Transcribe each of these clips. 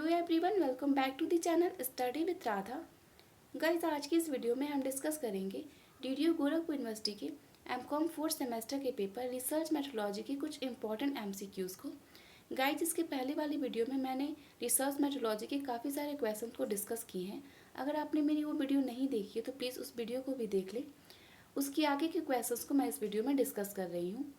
Hello everyone, welcome back to the channel study with Radha. Guys, आज की इस video में हम डिस्कस करेंगे डीडीयू गोरखपुर यूनिवर्सिटी के एमकॉम 4th सेमेस्टर के पेपर रिसर्च मेथोडोलॉजी के कुछ इंपॉर्टेंट एमसीक्यूज़ को। गाइस, इसके पहले वाली वीडियो में मैंने रिसर्च मेथोडोलॉजी के काफ़ी सारे क्वेश्चन को डिस्कस किए हैं। अगर आपने मेरी वो वीडियो नहीं देखी है तो प्लीज़ उस वीडियो को भी देख लें। उसकी आगे के क्वेश्चन को मैं इस वीडियो में डिस्कस कर रही हूँ।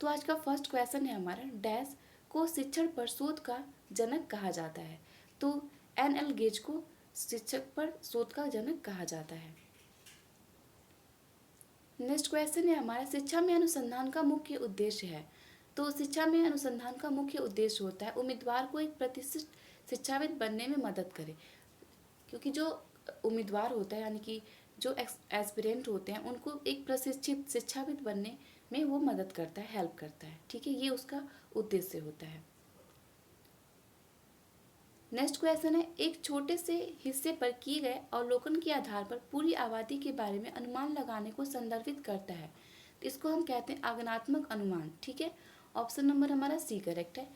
तो आज का फर्स्ट क्वेश्चन है हमारा, डैश को शिक्षण पर शोध का जनक कहा जाता है। तो एन.एल. गेज को शिक्षक पर शोध का जनक कहा जाता है। नेक्स्ट क्वेश्चन है हमारा, शिक्षा में अनुसंधान का मुख्य उद्देश्य है। तो शिक्षा में अनुसंधान का मुख्य उद्देश्य होता है उम्मीदवार को एक प्रतिष्ठित शिक्षाविद बनने में मदद करे। क्योंकि जो उम्मीदवार होता है यानी कि जो एस्पिरेंट होते हैं उनको एक प्रशिक्षित शिक्षाविद बनने में वो मदद करता है, हेल्प करता है। ठीक है, ये उसका उद्देश्य होता है। नेक्स्ट क्वेश्चन है, एक छोटे से हिस्से पर किए गए अवलोकन के आधार पर पूरी आबादी के बारे में अनुमान लगाने को संदर्भित करता है। तो इसको हम कहते हैं आगमनात्मक अनुमान। ठीक है, ऑप्शन नंबर हमारा सी करेक्ट है।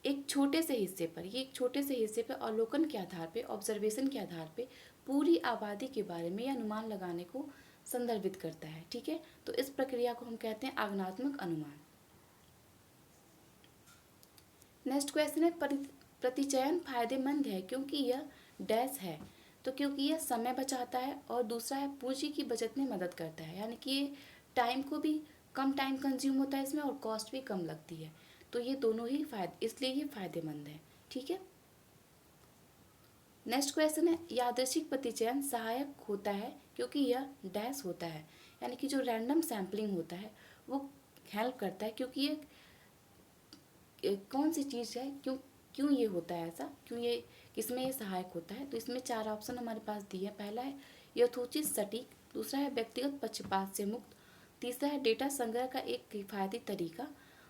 एक छोटे से हिस्से पर, ये एक छोटे से हिस्से पर अवलोकन के आधार पे, ऑब्जर्वेशन के आधार पे पूरी आबादी के बारे में अनुमान लगाने को संदर्भित करता है। ठीक है, तो इस प्रक्रिया को हम कहते हैं आगमनात्मक अनुमान। नेक्स्ट क्वेश्चन है, प्रतिचयन फायदेमंद है क्योंकि यह डैश है। तो क्योंकि यह समय बचाता है और दूसरा है पूंजी की बचत में मदद करता है, यानी कि ये टाइम को भी कम टाइम कंज्यूम होता है इसमें और कॉस्ट भी कम लगती है। तो ये दोनों ही इसलिए ये फायदेमंद है। ठीक है, नेक्स्ट क्वेश्चन है, यादृच्छिक प्रतिचयन सहायक होता है क्योंकि यह डैश होता है, यानी कि जो रैंडम सैम्पलिंग होता है वो हेल्प करता है। क्योंकि ये कौन सी चीज़ है, क्यों ये होता है ऐसा, क्यों ये किसमें ये सहायक होता है। तो इसमें 4 ऑप्शन हमारे पास दिए हैं। पहला है यथोचित सटीक, दूसरा है व्यक्तिगत पक्षपात से मुक्त, तीसरा है डेटा संग्रह का एक किफायती तरीका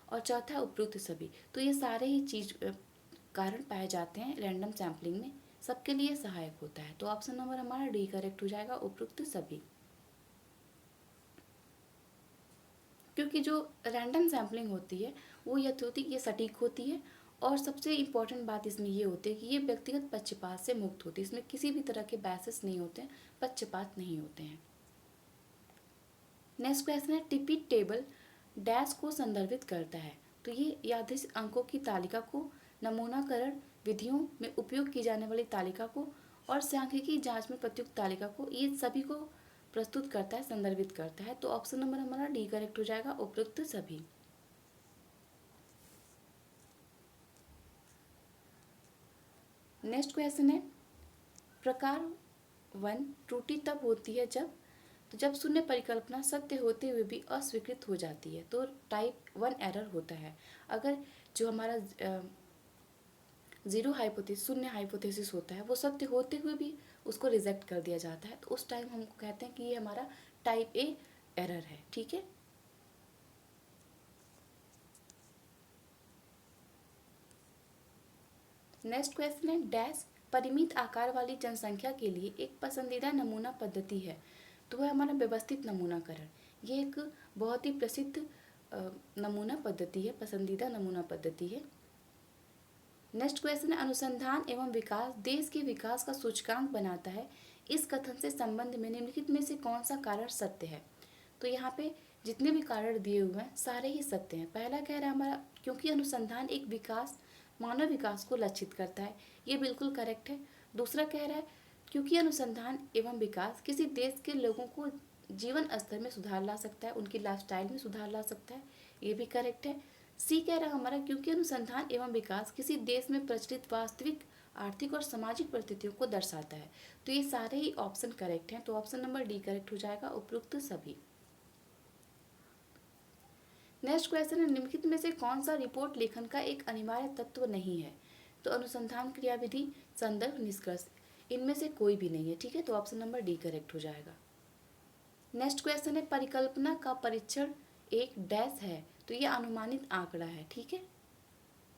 और चौथा है उपयुक्त सभी। तो ये सारे ही चीज कारण पाए जाते हैं रैंडम सैम्पलिंग में, सबके लिए सहायक होता है। तो ऑप्शन नंबर हमारा डी करेक्ट हो जाएगा, उपयुक्त सभी। क्योंकि जो रैंडम सैम्पलिंग होती है वो ये सटीक होती है और सबसे इम्पॉर्टेंट बात इसमें ये होती है कि ये व्यक्तिगत पक्षपात से मुक्त होती है। इसमें किसी भी तरह के बायसेस नहीं होते हैं, पक्षपात नहीं होते हैं। नेक्स्ट क्वेश्चन है, टिपिट टेबल डैश को संदर्भित करता है। तो ये यादृच्छिक अंकों की तालिका को, नमूनाकरण विधियों में उपयोग की जाने वाली तालिका को और सांख्यिकी जांच में प्रयुक्त तालिका को, ये सभी को प्रस्तुत करता है, संदर्भित करता है। तो ऑप्शन नंबर हमारा डी करेक्ट हो जाएगा, उपयुक्त सभी। नेक्स्ट क्वेश्चन है, प्रकार 1 त्रुटि तब होती है जब शून्य परिकल्पना सत्य होते हुए भी अस्वीकृत हो जाती है। तो टाइप 1 एरर होता है अगर जो हमारा जीरो हाइपोथेसिस, शून्य हाइपोथेसिस होता है वो सत्य होते हुए भी उसको रिजेक्ट कर दिया जाता है। तो उस टाइम हम कहते हैं कि ये हमारा टाइप ए एरर है। ठीक है, नेक्स्ट क्वेश्चन है, डैश परिमित आकार वाली जनसंख्या के लिए एक पसंदीदा नमूना पद्धति है। तो वह हमारा व्यवस्थित नमूनाकरण, ये एक बहुत ही प्रसिद्ध नमूना पद्धति है, पसंदीदा नमूना पद्धति है। नेक्स्ट क्वेश्चन है, अनुसंधान एवं विकास देश के विकास का सूचकांक बनाता है। इस कथन से संबंध में निम्नलिखित में से कौन सा कारण सत्य है। तो यहाँ पे जितने भी कारण दिए हुए हैं सारे ही सत्य हैं। पहला कह रहा है हमारा, क्योंकि अनुसंधान एक विकास, मानव विकास को लक्षित करता है, ये बिल्कुल करेक्ट है। दूसरा कह रहा है, क्योंकि अनुसंधान एवं विकास किसी देश के लोगों को जीवन स्तर में सुधार ला सकता है, उनकी लाइफस्टाइल में सुधार ला सकता है, ये भी करेक्ट है। सी कह रहा हमारा, क्योंकि अनुसंधान एवं विकास किसी देश में प्रचलित वास्तविक आर्थिक और सामाजिक परिस्थितियों को दर्शाता है। तो ये सारे ही ऑप्शन करेक्ट हैं। तो ऑप्शन नंबर डी करेक्ट हो जाएगा, उपयुक्त सभी। नेक्स्ट क्वेश्चन है, निम्नलिखित में से कौन सा रिपोर्ट लेखन का एक अनिवार्य तत्व नहीं है। तो अनुसंधान, क्रियाविधि, संदर्भ, निष्कर्ष, इनमें से कोई भी नहीं है। ठीक है, तो ऑप्शन नंबर डी करेक्ट हो जाएगा। नेक्स्ट क्वेश्चन है, परिकल्पना का परीक्षण एक डैश है। तो ये अनुमानित आंकड़ा है। ठीक है,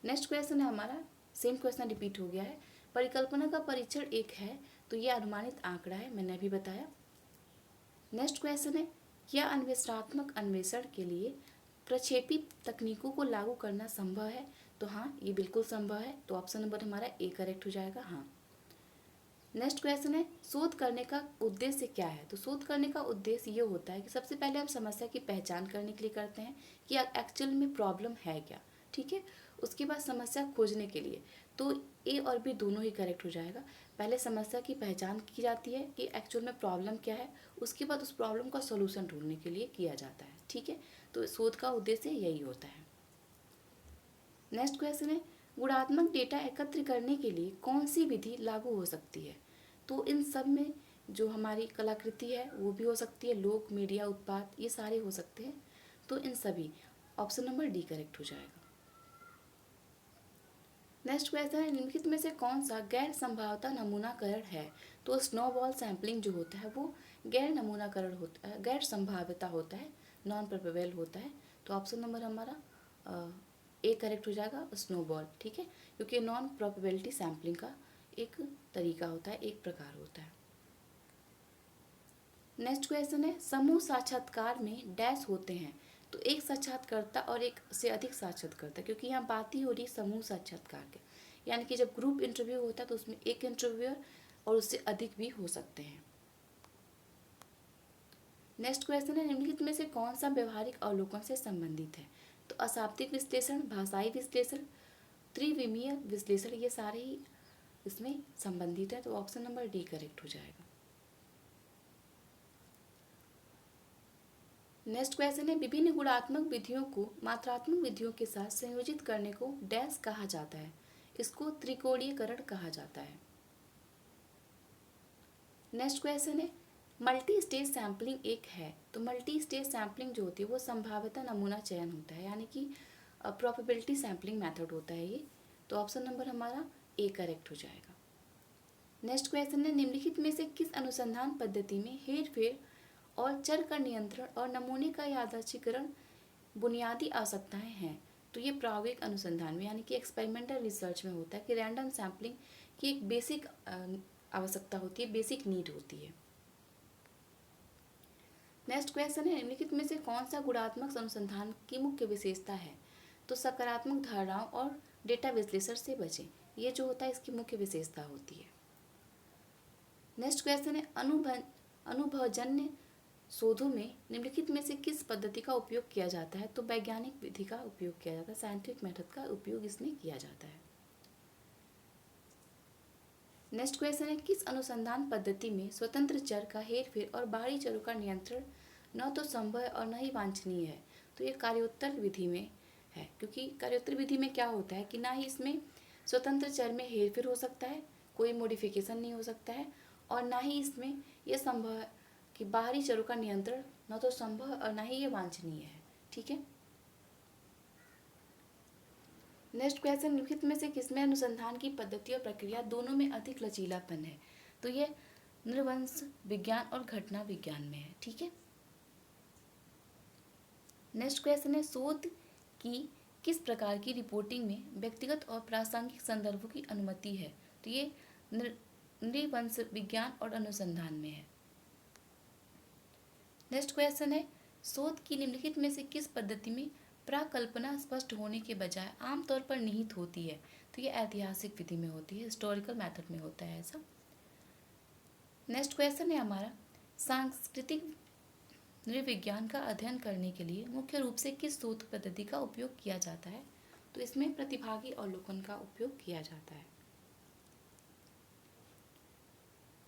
नेक्स्ट क्वेश्चन है हमारा, सेम क्वेश्चन रिपीट हो गया है। परिकल्पना का परीक्षण एक है, तो ये अनुमानित आंकड़ा है, मैंने अभी बताया। नेक्स्ट क्वेश्चन है, क्या अन्वेषणात्मक अन्वेषण के लिए प्रक्षेपी तकनीकों को लागू करना संभव है। तो हाँ, ये बिल्कुल संभव है, तो ऑप्शन नंबर हमारा ए करेक्ट हो जाएगा। हाँ। नेक्स्ट क्वेश्चन है, शोध करने का उद्देश्य क्या है? तो शोध करने का उद्देश्य ये होता है कि सबसे पहले हम समस्या की पहचान करने के लिए करते हैं कि एक्चुअल में प्रॉब्लम है क्या, ठीक है। उसके बाद समस्या खोजने के लिए, तो ए और बी दोनों ही करेक्ट हो जाएगा। पहले समस्या की पहचान की जाती है कि एक्चुअल में प्रॉब्लम क्या है, उसके बाद उस प्रॉब्लम का सोल्यूशन ढूंढने के लिए किया जाता है, ठीक है। तो शोध का उद्देश्य यही होता है। नेक्स्ट क्वेश्चन है, गुणात्मक डेटा एकत्र करने के लिए कौन सी विधि लागू हो सकती है? तो इन सब में जो हमारी कलाकृति है वो भी हो सकती है, लोक, मीडिया, उत्पाद, ये सारे हो सकते हैं। तो इन सभी, ऑप्शन नंबर डी करेक्ट हो जाएगा। नेक्स्ट क्वेश्चन है, निम्नलिखित में से कौन सा गैर संभाव्यता नमूनाकरण है? तो स्नोबॉल सैम्पलिंग जो होता है वो गैर नमूनाकरण होता है, गैर संभाव्यता होता है, नॉन प्रोबेबल होता है। तो ऑप्शन नंबर हमारा ए करेक्ट हो जाएगा, स्नोबॉल, ठीक है, क्योंकि नॉन प्रोबेबिलिटी सैम्पलिंग का एक तरीका होता है, एक प्रकार होता है। नेक्स्ट क्वेश्चन है, समूह साक्षात्कार में डैश होते हैं? तो एक साक्षात्कारकर्ता और एक से अधिक साक्षात्कारकर्ता, क्योंकि यहाँ बात ही हो रही समूह साक्षात्कार के, यानी कि जब ग्रुप इंटरव्यू होता है तो उसमें एक इंटरव्यूअर और उससे अधिक भी हो सकते हैं। नेक्स्ट क्वेश्चन है, निम्नलिखित में से कौन सा व्यवहारिक अवलोकन से संबंधित है? तो अशाब्दिक विश्लेषण, भाषाई विश्लेषण, त्रिविमीय विश्लेषण, ये सारे ही इसमें संबंधित है। तो ऑप्शन नंबर डी करेक्ट हो जाएगा। नेक्स्ट क्वेश्चन है, विभिन्न गुणात्मक विधियों को मात्रात्मक विधियों के साथ संयोजित करने को डैश कहा जाता है? इसको त्रिकोणीयकरण कहा जाता है। नेक्स्ट क्वेश्चन है, मल्टी स्टेज सैम्पलिंग एक है? तो मल्टी स्टेज सैम्पलिंग जो होती है वो संभाव्यता नमूना चयन होता है, यानी कि प्रोबेबिलिटी सैम्पलिंग मेथड होता है ये। तो ऑप्शन नंबर हमारा ए करेक्ट हो जाएगा। नेक्स्ट क्वेश्चन है, निम्नलिखित में से किस अनुसंधान पद्धति में हेरफेर और चर का नियंत्रण और नमूने का यादृच्छिकरण बुनियादी आवश्यकताएं हैं? तो ये प्रायोगिक अनुसंधान में, यानी कि एक्सपेरिमेंटल रिसर्च में होता है कि रैंडम सैम्पलिंग की एक बेसिक आवश्यकता होती है, बेसिक नीड होती है। नेक्स्ट क्वेश्चन है, निम्नलिखित में से कौन सा गुणात्मक अनुसंधान की मुख्य विशेषता है? तो सकारात्मक धारणाओं और डेटा विश्लेषण से बचें, ये जो होता है इसकी मुख्य विशेषता होती है। नेक्स्ट क्वेश्चन है, अनुभवजन्य शोधों में निम्नलिखित में से किस पद्धति का उपयोग किया जाता है? तो वैज्ञानिक विधि का उपयोग किया जाता है, साइंटिफिक मेथड का उपयोग इसमें किया जाता है। नेक्स्ट क्वेश्चन है, किस अनुसंधान पद्धति में स्वतंत्र चर का हेरफेर और बाहरी चरों का नियंत्रण न तो संभव है और न ही वांछनीय है? तो ये कार्योत्तर विधि में है, क्योंकि कार्योत्तर विधि में क्या होता है कि ना ही इसमें स्वतंत्र चर में हेरफेर हो सकता है, कोई मॉडिफिकेशन नहीं हो सकता है, और ना ही इसमें यह संभव है कि बाहरी चरों का नियंत्रण न तो संभव और ना ही ये वांछनीय है, ठीक है। नेक्स्ट क्वेश्चन, निम्नलिखित में से किसमें अनुसंधान की पद्धति और प्रक्रिया दोनों में अधिक लचीलापन है? तो ये नृवंश विज्ञान और घटना विज्ञान में है, ठीक है। नेक्स्ट क्वेश्चन है, शोध की किस प्रकार की रिपोर्टिंग में व्यक्तिगत और प्रासंगिक संदर्भों की अनुमति है? तो ये नृवंश विज्ञान और अनुसंधान में है। नेक्स्ट क्वेश्चन है, शोध की निम्नलिखित में से किस पद्धति में प्राकल्पना स्पष्ट होने के बजाय आमतौर पर निहित होती है? तो ये ऐतिहासिक विधि में होती है, हिस्टोरिकल मेथड में होता है ऐसा। नेक्स्ट क्वेश्चन है हमारा, सांस्कृतिक नृविज्ञान का अध्ययन करने के लिए मुख्य रूप से किस शोध पद्धति का उपयोग किया जाता है? तो इसमें प्रतिभागी अवलोकन का उपयोग किया जाता है।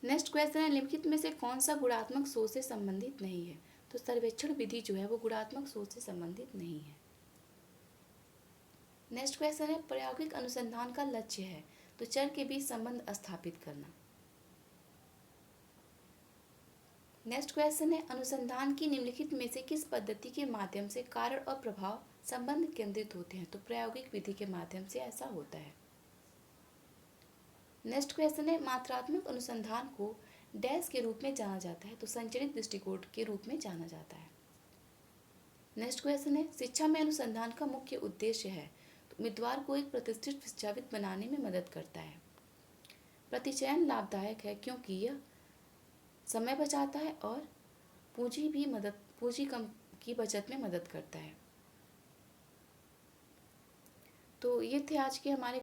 नेक्स्ट क्वेश्चन है, निम्नलिखित में से कौन सा गुणात्मक सोच से संबंधित नहीं है? तो सर्वेक्षण विधि जो है वो गुणात्मक सोच से संबंधित नहीं है। नेक्स्ट क्वेश्चन है, प्रायोगिक अनुसंधान का लक्ष्य है तो चर के बीच संबंध स्थापित करना। नेक्स्ट क्वेश्चन है, अनुसंधान की निम्नलिखित में से किस पद्धति के माध्यम से कारण और प्रभाव संबंध केंद्रित होते हैं? तो प्रायोगिक विधि के माध्यम से ऐसा होता है। नेक्स्ट क्वेश्चन है, मात्रात्मक अनुसंधान को डैश के रूप में जाना जाता है? तो संचरित दृष्टिकोण के रूप में जाना जाता है। नेक्स्ट क्वेश्चन है, शिक्षा में अनुसंधान का मुख्य उद्देश्य है तो उम्मीदवार को एक प्रतिष्ठित शिक्षाविद बनाने में मदद करता है। प्रतिचयन लाभदायक है क्योंकि यह समय बचाता है और पूंजी कम की बचत में मदद करता है। तो ये थे आज के हमारे